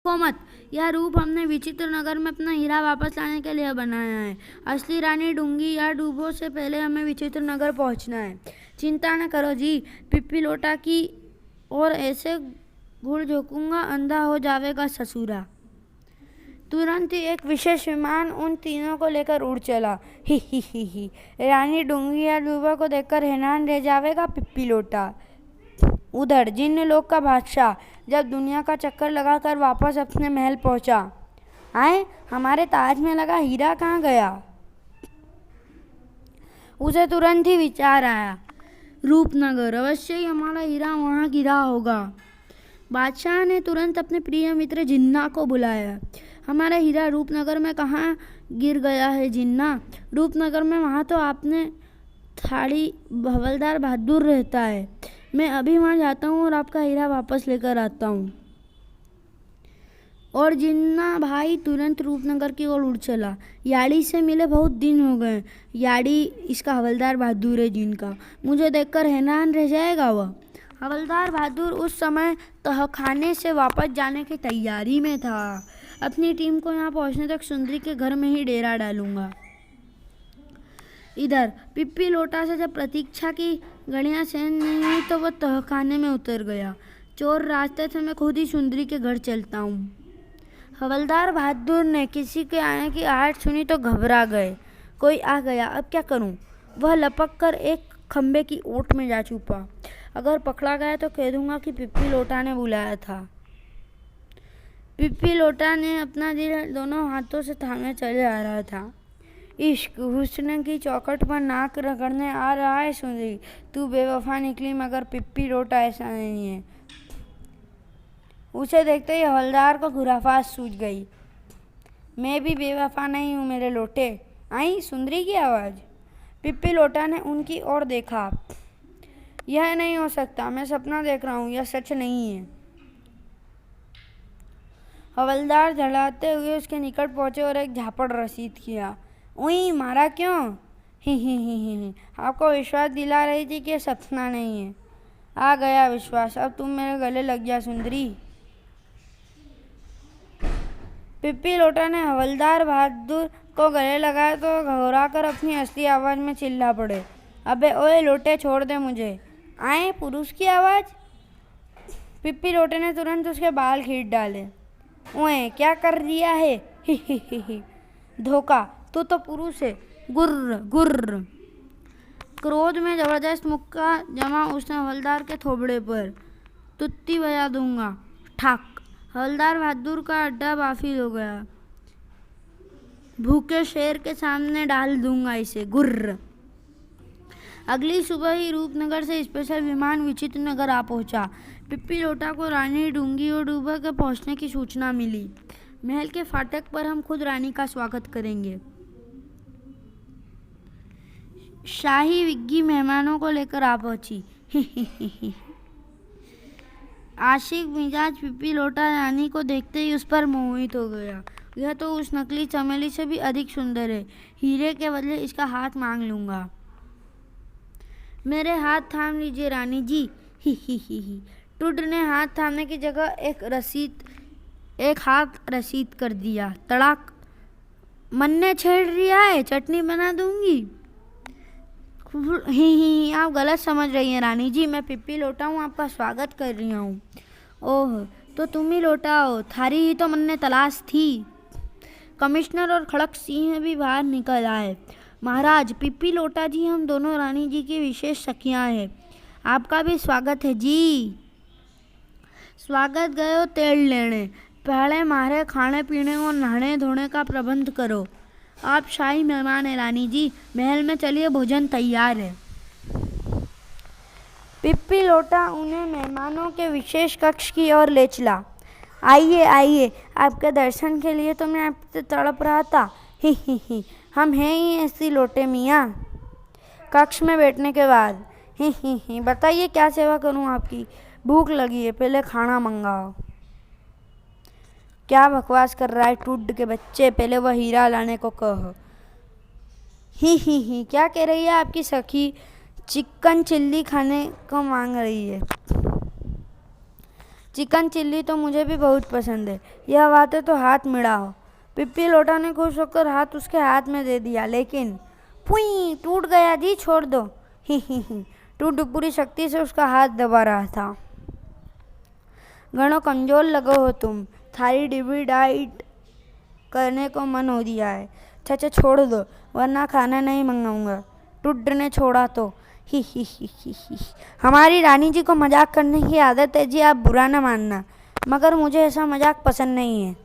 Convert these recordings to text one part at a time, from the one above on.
को मत, यह रूप हमने विचित्र नगर में अपना हीरा वापस लाने के लिए बनाया है। असली रानी डूंगी या डूबो से पहले हमें विचित्र नगर पहुंचना है। चिंता न करो जी, पिप्पी लोटा की और ऐसे घुड़ झोंकूंगा अंधा हो जाएगा ससुरा। तुरंत ही एक विशेष विमान उन तीनों को लेकर उड़ चला। ही। रानी डूंगी या डूबो को देखकर हैरान रह जाएगा पिप्पी लोटा। उधर जिन्न लोक का बादशाह जब दुनिया का चक्कर लगाकर वापस अपने महल पहुंचा, आए हमारे ताज में लगा हीरा कहाँ गया? उसे तुरंत ही विचार आया, रूपनगर, अवश्य ही हमारा हीरा वहाँ गिरा होगा। बादशाह ने तुरंत अपने प्रिय मित्र जिन्ना को बुलाया। हमारा हीरा रूपनगर में कहाँ गिर गया है जिन्ना? रूपनगर में, वहाँ तो आपने थाड़ी हवलदार बहादुर रहता है। मैं अभी वहाँ जाता हूँ और आपका हीरा वापस लेकर आता हूँ। और जिन्ना भाई तुरंत रूपनगर की ओर उड़ चला। याड़ी से मिले बहुत दिन हो गए। याड़ी इसका हवलदार बहादुर है जिनका। मुझे देखकर हैरान रह जाएगा वह। हवलदार बहादुर उस समय तहखाने से वापस जाने की तैयारी में था। अपनी टीम को यहाँ पहुँचने तक सुंदरी के घर में ही डेरा डालूंगा। इधर पिप्पी लोटा से जब प्रतीक्षा की घड़ियां सहन नहीं हुई तो वह तहखाने में उतर गया। चोर रास्ते से, मैं खुद ही सुंदरी के घर चलता हूँ। हवलदार बहादुर ने किसी के आने की आहट सुनी तो घबरा गए। कोई आ गया, अब क्या करूँ? वह लपक कर एक खंबे की ओट में जा छुपा। अगर पकड़ा गया तो कह दूंगा कि पिप्पी लोटा ने बुलाया था। पिप्पी लोटा ने अपना दिल दोनों हाथों से थामे चले आ रहा था। इश्क हुस्न की चौखट पर नाक रगड़ने आ रहा है सुंदरी, तू बेवफा निकली मगर पिप्पी लोटा ऐसा नहीं है। उसे देखते ही हवलदार को खुराफात सूझ गई। मैं भी बेवफा नहीं हूँ मेरे लोटे, आई सुंदरी की आवाज़। पिप्पी लोटा ने उनकी ओर देखा। यह नहीं हो सकता, मैं सपना देख रहा हूँ, यह सच नहीं है। हवलदार झड़ाते हुए उसके निकट पहुंचे और एक झापड़ रसीद किया। उई, मारा क्यों? ही। आपको विश्वास दिला रही थी कि यह सपना नहीं है। आ गया विश्वास, अब तुम मेरे गले लग जा सुंदरी। पिप्पी लोटा ने हवलदार बहादुर को गले लगाया तो घबराकर अपनी असली आवाज़ में चिल्ला पड़े। अबे ओए लोटे, छोड़ दे मुझे। आए पुरुष की आवाज़। पिप्पी लोटे ने तुरंत उसके बाल खींच डाले। ओए क्या कर दिया है? ही। धोखा, तू तो पुरुष है। गुर्र। क्रोध में जबरदस्त मुक्का जमा उसने हवलदार के थोबड़े पर। तुत्ती बजा दूंगा। ठाक। हवलदार बहादुर का अड्डा बाफिल हो गया। भूखे शेर के सामने डाल दूंगा इसे। गुर्र। अगली सुबह ही रूपनगर से स्पेशल विमान विचित्र नगर आ पहुंचा। पिप्पी लोटा को रानी डूंगी और डूबा के पहुंचने की सूचना मिली। महल के फाटक पर हम खुद रानी का स्वागत करेंगे। शाही विग्गी मेहमानों को लेकर आ पहुंची। आशिक मिजाज पिप्पी लोटा रानी को देखते ही उस पर मोहित हो गया। यह तो उस नकली चमेली से भी अधिक सुंदर है। हीरे के बदले इसका हाथ मांग लूंगा। मेरे हाथ थाम लीजिए रानी जी। ही। टुड ने हाथ थामने की जगह एक हाथ रसीद कर दिया। तड़ाक। मन ने छेड़ दिया है, चटनी बना दूंगी। ही, आप गलत समझ रही हैं रानी जी, मैं पिप्पी लोटा हूँ, आपका स्वागत कर रही हूँ। ओह, तो तुम ही लोटा हो, थारी ही तो मन ने तलाश थी। कमिश्नर और खड़क सिंह भी बाहर निकल आए। महाराज, पिप्पी लोटा जी हम दोनों रानी जी की विशेष सखियाँ हैं। आपका भी स्वागत है जी। स्वागत गयो तेल लेने, पहले मारे खाने पीने और नहाने धोने का प्रबंध करो। आप शाही मेहमान हैं रानी जी, महल में चलिए, भोजन तैयार है। पिप्पी लोटा उन्हें मेहमानों के विशेष कक्ष की ओर ले चला। आइए, आपके दर्शन के लिए तो मैं आपसे तड़प रहा था। ही। हम हैं ही ऐसी लोटे मियाँ। कक्ष में बैठने के बाद ही, बताइए क्या सेवा करूँ आपकी? भूख लगी है, पहले खाना मंगाओ। क्या बकवास कर रहा है टूड के बच्चे, पहले वह हीरा लाने को कहो। ही, क्या कह रही है आपकी सखी? चिकन चिल्ली खाने को मांग रही है। चिकन चिल्ली तो मुझे भी बहुत पसंद है। यह बात है तो हाथ मिलाओ। पिप्पी लोटा ने खुश होकर हाथ उसके हाथ में दे दिया, लेकिन पुई टूट गया जी, छोड़ दो। ही। टूट पूरी शक्ति से उसका हाथ दबा रहा था। घणो कमजोर लगो हो तुम, थारी डिब्बी डाइट करने को मन हो दिया है। चाचा छोड़ दो वरना खाना नहीं मंगाऊंगा। टुड्ड ने छोड़ा तो ही। हमारी रानी जी को मजाक करने की आदत है जी, आप बुरा ना मानना, मगर मुझे ऐसा मजाक पसंद नहीं है।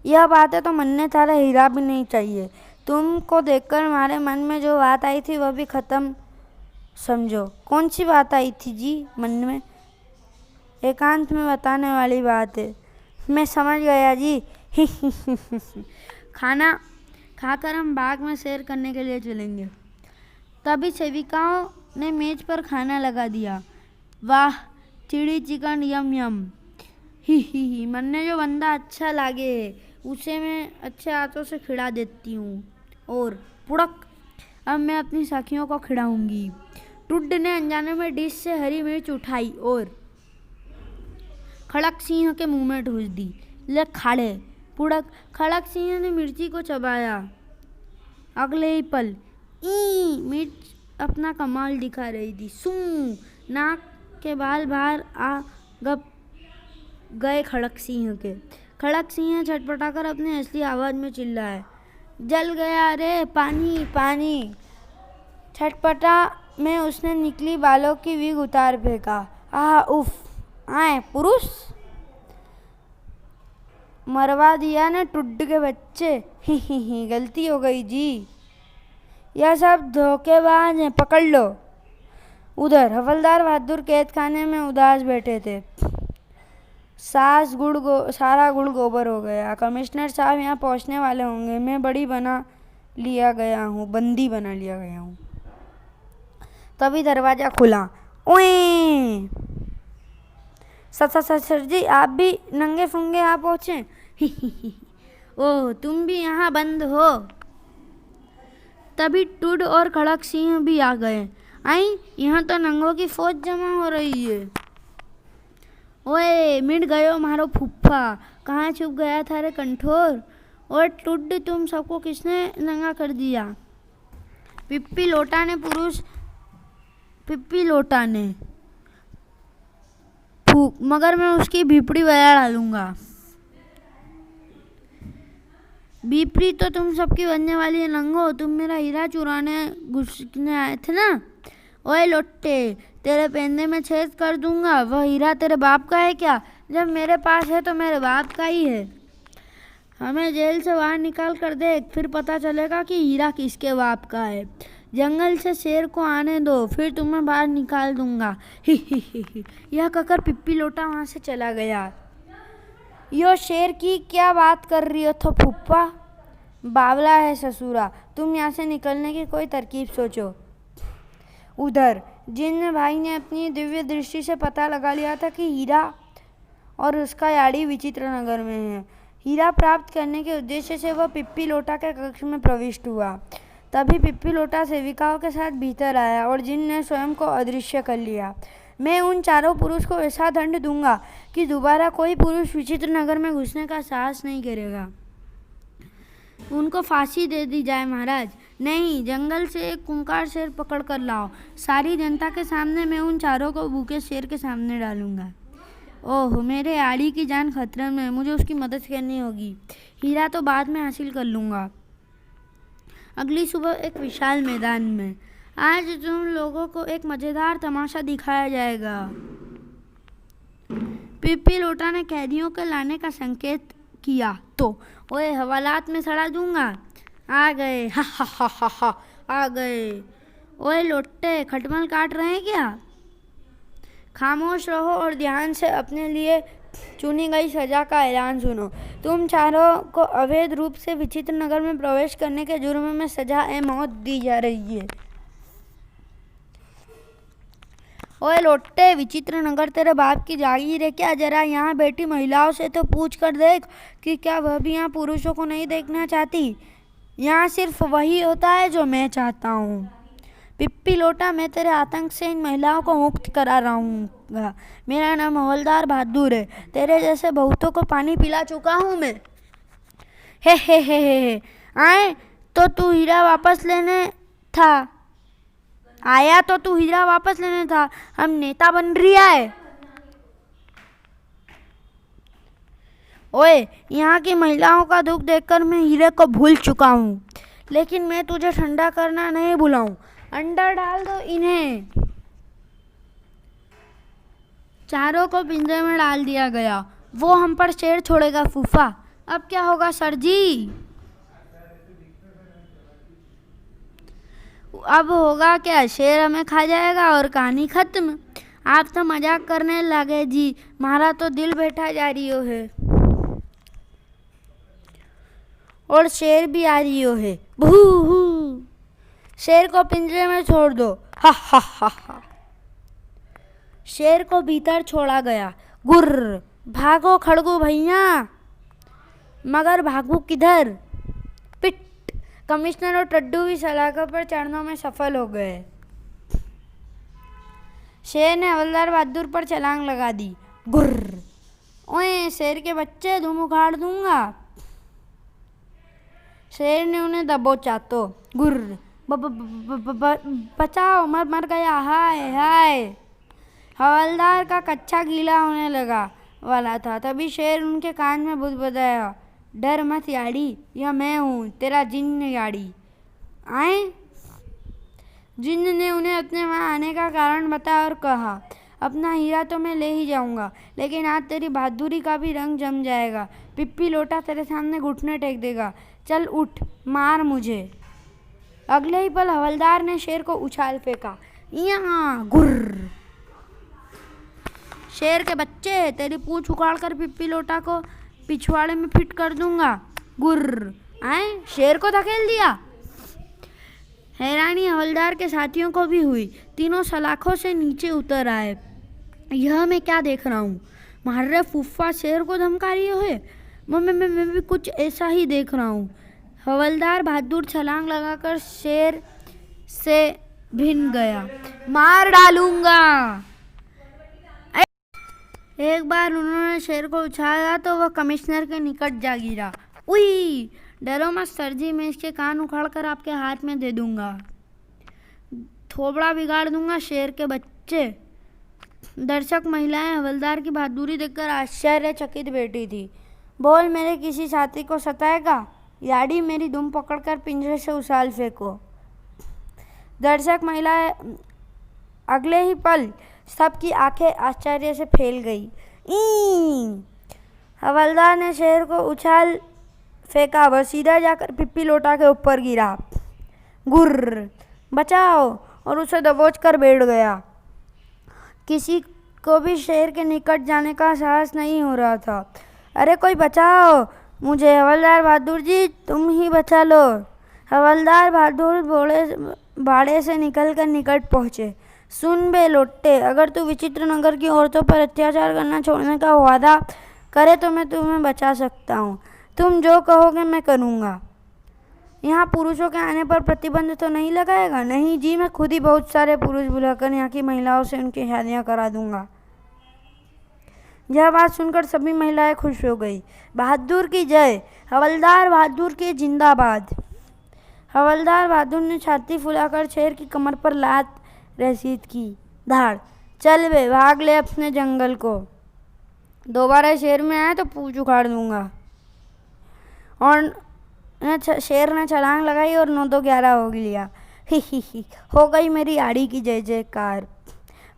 यह बात है तो मन ने थारा हीरा भी नहीं चाहिए। तुमको देखकर हमारे मन में जो बात आई थी वह भी खत्म समझो। कौन सी बात आई थी जी मन में? एकांत में बताने वाली बात है। मैं समझ गया जी। खाना खाकर हम बाग में सैर करने के लिए चलेंगे। तभी सेविकाओं ने मेज पर खाना लगा दिया। वाह, चिड़ी चिकन यम यम। ही। मन ने जो बंदा अच्छा लागे उसे मैं अच्छे हाथों से खिला देती हूँ। और पुड़क, अब मैं अपनी सखियों को खिलाऊंगी। टुड्ड ने अनजाने में डिश से हरी मिर्च उठाई और खड़क सिंह के मुंह में ठूस दी। ले खाड़े। पुड़क, खड़क सिंह ने मिर्ची को चबाया। अगले ही पल ई मिर्च अपना कमाल दिखा रही थी। सू, नाक के बाल बाहर आ गप गए खड़क सिंह के। खड़क सिंह छटपटाकर अपनी असली आवाज में चिल्लाए, जल गया रे, पानी पानी। छटपटा में उसने निकली बालों की विग उतार फेंका। उफ, आए पुरुष, मरवा दिया ने टुड्ड के बच्चे। ही, गलती हो गई जी, यह सब धोखेबाज हैं, पकड़ लो। उधर हवलदार बहादुर कैद खाने में उदास बैठे थे। सारा गुड़ गोबर हो गया। कमिश्नर साहब यहाँ पहुँचने वाले होंगे। मैं बंदी बना लिया गया हूँ। तभी दरवाजा खुला। ओए सर जी, आप भी नंगे फुंगे आ पहुँचे। ओह, तुम भी यहाँ बंद हो। तभी टुड और खड़क सिंह भी आ गए। आई, यहाँ तो नंगों की फौज जमा हो रही है। ओए, मिट गयो मारो फुफ्फा, कहाँ छुप गया था रे कंठोर? और टुड, तुम सबको किसने नंगा कर दिया? पिप्पी लोटा ने फूक, मगर मैं उसकी भीपड़ी बजा डालूंगा। भीपड़ी तो तुम सबकी बनने वाली है नंगो। तुम मेरा हीरा चुराने घुसने आए थे ना। ओए लोट्टे, तेरे पेंदे में छेद कर दूंगा। वह हीरा तेरे बाप का है क्या? जब मेरे पास है तो मेरे बाप का ही है। हमें जेल से बाहर निकाल कर देख, फिर पता चलेगा कि हीरा किसके बाप का है। जंगल से शेर को आने दो, फिर तुम्हें बाहर निकाल दूंगा। ही। यह कहकर पिप्पी लोटा वहाँ से चला गया। यो शेर की क्या बात कर रही हो तो फुप्पा? बावला है ससुरा, तुम यहाँ से निकलने की कोई तरकीब सोचो। उधर जिन्न भाई ने अपनी दिव्य दृष्टि से पता लगा लिया था कि हीरा और उसका याड़ी विचित्र नगर में है। हीरा प्राप्त करने के उद्देश्य से वह पिप्पी लोटा के कक्ष में प्रविष्ट हुआ। तभी पिप्पी लोटा सेविकाओं के साथ भीतर आया और जिन्न ने स्वयं को अदृश्य कर लिया। मैं उन चारों पुरुष को ऐसा दंड दूंगा कि दोबारा कोई पुरुष विचित्र नगर में घुसने का साहस नहीं करेगा। उनको फांसी दे दी जाए महाराज। नहीं, जंगल से एक खूंखार शेर पकड़ कर लाओ। सारी जनता के सामने मैं उन चारों को भूखे शेर के सामने डालूंगा। ओह, मेरे आड़ी की जान खतरे में, मुझे उसकी मदद करनी होगी। हीरा तो बाद में हासिल कर लूँगा। अगली सुबह एक विशाल मैदान में आज तुम लोगों को एक मज़ेदार तमाशा दिखाया जाएगा। पिप्पी लोटा ने कैदियों के लाने का संकेत किया तो ओए, हवालात में सड़ा दूंगा। आ गए, हा, आ गए। ओए लोट्टे, खटमल काट रहे हैं क्या? खामोश रहो और ध्यान से अपने लिए चुनी गई सजा का ऐलान सुनो। तुम चारों को अवैध रूप से विचित्र नगर में प्रवेश करने के जुर्म में सजा ए मौत दी जा रही है। ओए लोट्टे, विचित्र नगर तेरे बाप की जागीर है क्या? जरा यहाँ बैठी महिलाओं से तो पूछ कर देख कि क्या वह भी यहाँ पुरुषों को नहीं देखना चाहती। यहाँ सिर्फ वही होता है जो मैं चाहता हूँ। पिप्पी लोटा, मैं तेरे आतंक से इन महिलाओं को मुक्त करा रहूँगा। मेरा नाम हवलदार बहादुर है। तेरे जैसे बहुतों को पानी पिला चुका हूँ मैं। हे। आए तो तू हीरा वापस लेने था। आया तो तू हीरा वापस लेने था। हम नेता बन रही है। ओए, यहाँ की महिलाओं का दुख देखकर मैं हीरे को भूल चुका हूँ, लेकिन मैं तुझे ठंडा करना नहीं भूलाऊं। अंदर डाल दो इन्हें। चारों को पिंजरे में डाल दिया गया। वो हम पर शेर छोड़ेगा फूफा। अब क्या होगा सर जी? अब होगा क्या, शेर हमें खा जाएगा और कहानी खत्म। आप तो मजाक करने लगे जी, मारा तो दिल बैठा जा रही हो है और शेर भी आ रही हो है। बहू, शेर को पिंजरे में छोड़ दो। हा। शेर को भीतर छोड़ा गया। गुर्र, भागो खड़गू भैया। मगर भागू किधर? पिट। कमिश्नर और टड्डू भी सलाखों पर चढ़ने में सफल हो गए। शेर ने हवलदार बहादुर पर छलांग लगा दी। गुर्र। ओए शेर के बच्चे, धूम उखाड़ दूंगा। शेर ने उन्हें दबोचा तो गुर्र। बचाओ, मर गया। हाय। हवलदार का कच्चा गीला होने लगा वाला था। तभी शेर उनके कान में बुदबुदाया, डर मत याड़ी, यह मैं हूँ, तेरा जिन्न याड़ी। आए? जिन्न ने उन्हें अपने वहाँ आने का कारण बताया और कहा, अपना हीरा तो मैं ले ही जाऊंगा, लेकिन आज तेरी बहादुरी का भी रंग जम जाएगा। पिप्पी लोटा तेरे सामने घुटने टेक देगा। चल उठ, मार मुझे। अगले ही पल हवलदार ने शेर को उछाल फेंका। यहाँ गुर्र। शेर के बच्चे, तेरी पूंछ उखाड़कर पिप्पी लोटा को पिछवाड़े में फिट कर दूंगा। गुर्र। आए? शेर को धकेल दिया। हैरानी हवलदार के साथियों को भी हुई। तीनों सलाखों से नीचे उतर आए। यह मैं क्या देख रहा हूँ? मार्रे फूफा शेर को धमका रही है। मैं भी कुछ ऐसा ही देख रहा हूँ। हवलदार बहादुर छलांग लगाकर शेर से भिन गया। मार डालूंगा। एक बार उन्होंने शेर को उछाला तो वह कमिश्नर के निकट जा गिरा। उई, डरो मत सर जी, मैं इसके कान उखाड़कर आपके हाथ में दे दूंगा। थोबड़ा बिगाड़ दूंगा शेर के बच्चे। दर्शक महिलाएं हवलदार की बहादुरी देखकर आश्चर्यचकित बैठी थी। बोल, मेरे किसी साथी को सताएगा? याडी, मेरी दुम पकड़कर पिंजरे से उछाल फेंको। दर्शक महिलाएं अगले ही पल सबकी आंखें आश्चर्य से फैल गई। हवलदार ने शेर को उछाल फेंका। वह सीधा जाकर पिप्पी लोटा के ऊपर गिरा। गुर्र। बचाओ, और उसे दबोच कर बैठ गया। किसी को भी शेर के निकट जाने का साहस नहीं हो रहा था। अरे कोई बचाओ मुझे, हवलदार बहादुर जी, तुम ही बचा लो। हवलदार बहादुर बाड़े से निकलकर निकट पहुंचे। सुन बे लोटे, अगर तू विचित्र नगर की औरतों पर अत्याचार करना छोड़ने का वादा करे तो मैं तुम्हें बचा सकता हूँ। तुम जो कहोगे मैं करूँगा। यहाँ पुरुषों के आने पर प्रतिबंध तो नहीं लगाएगा? नहीं जी, मैं खुद ही बहुत सारे पुरुष बुलाकर यहाँ की महिलाओं से उनकी शादियाँ करा दूंगा। यह बात सुनकर सभी महिलाएं खुश हो गई। बहादुर की जय, हवलदार बहादुर की जिंदाबाद। हवलदार बहादुर ने छाती फुलाकर शेर की कमर पर लात रसीद की। धाड़। चल बे, भाग ले अपने जंगल को। दोबारा शेर में आए तो पूंछ उखाड़ दूंगा। और शेर ने छलांग लगाई और 9-2-11 हो लिया। ही हो गई मेरी आड़ी की जय जयकार।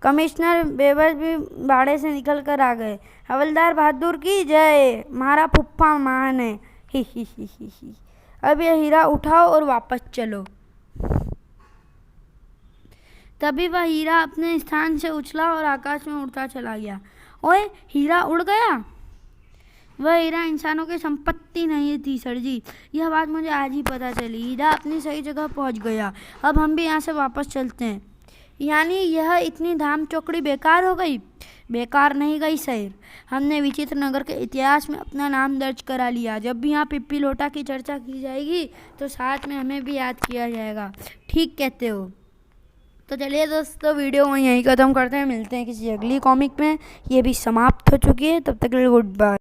कमिश्नर बेबस भी बाड़े से निकल कर आ गए। हवलदार बहादुर की जय, मारा फुफ्फा महान है। ही। अब यह हीरा उठाओ और वापस चलो। तभी वह हीरा अपने स्थान से उछला और आकाश में उड़ता चला गया। ओए, हीरा उड़ गया? वह हीरा इंसानों की संपत्ति नहीं थी सर जी, यह बात मुझे आज ही पता चली। हीरा अपनी सही जगह पहुंच गया। अब हम भी यहाँ से वापस चलते हैं। यानी यह इतनी धाम चौकड़ी बेकार हो गई? बेकार नहीं गई सर, हमने विचित्र नगर के इतिहास में अपना नाम दर्ज करा लिया। जब भी यहाँ पिप्पी लोटा की चर्चा की जाएगी तो साथ में हमें भी याद किया जाएगा। ठीक कहते हो। तो चलिए दोस्तों, वीडियो को यहीं ख़त्म करते हैं, मिलते हैं किसी अगली कॉमिक में। ये भी समाप्त हो चुकी है, तब तक के लिए गुड बाय।